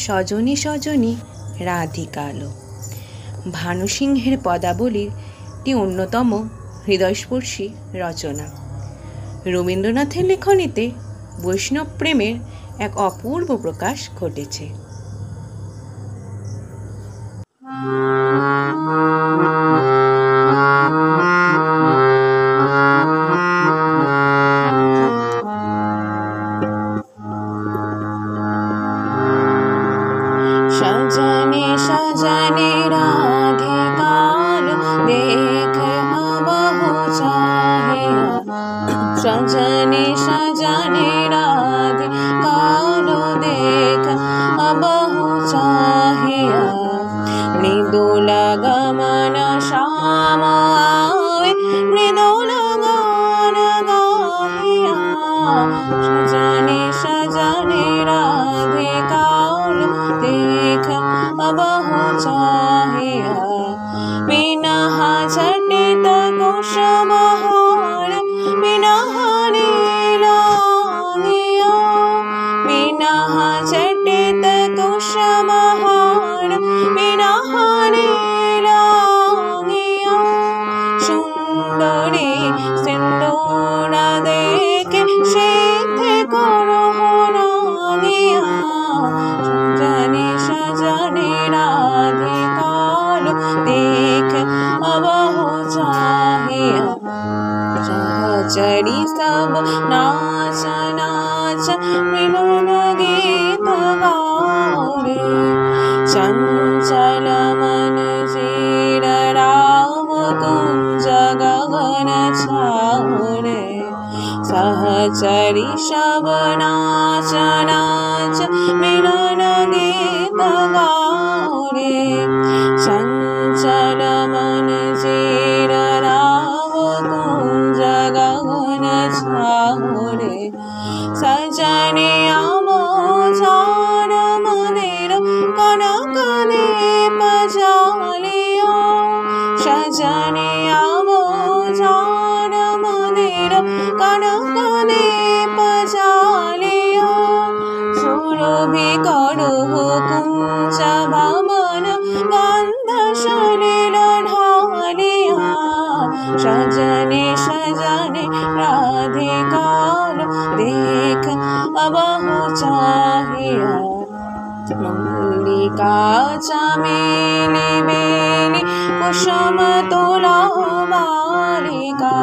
সজনী সজনী রাধিকালো। ভানু সিংহের পদাবলীর একটি অন্যতম হৃদয়স্পর্শী রচনা। রবীন্দ্রনাথের লেখনীতে বৈষ্ণব প্রেমের এক অপূর্ব প্রকাশ ঘটেছে। सजनी सजनी राधिकालो देख बहु चाहिया। सजनी सजनी राधिकालो देख बहु चाहिया। मृदुल गमन श्याम आवे मृदुल गान गाहिया। सजनी सजनी राधिकालो देख बहु चाहिया। बिनह झटित कुसुमहार बिनह नीलांगिया। बिनह झटित कुसुमहार बिनह नीलांगिया। सुंदरी सिंदूर देखे सिद्ध करो रांगिया। सजनी सजनी राधिकालो देख बहु चाहिया। सहचरी सब नाच नाच मिलन गीत गाओ। चंचल मन जीर राम कुंज गगन छाओ। सहचरी सब नाच नाच मिलन गीत गाओ। चंचल मन जीर राम कुंज गगन छाओ। सजनी आमोजार मंदिर कनक दीप जालिया। सजनी आमोजार मंदिर कनक दीप जालिया। सुरभि करुः कुंज भवन गंध सलिल ढालिया। सजनी सजनी राधिकालो देख बहु चाहिया। मल्लिका चमेली बेली कुसुम तुला बालिका।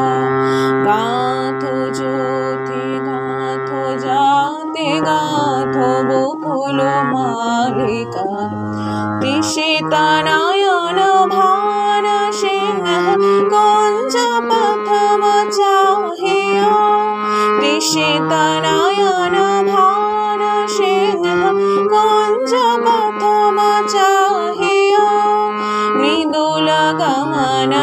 गाथो ज्योति गाथो जाति गाथो बकुल मालिका। ऋषित नयन भान सिंह कुंज प्रथम चाहिया। ऋषित नयन भान सिंह कुंज प्रथम चाहिया। मृदुल गमन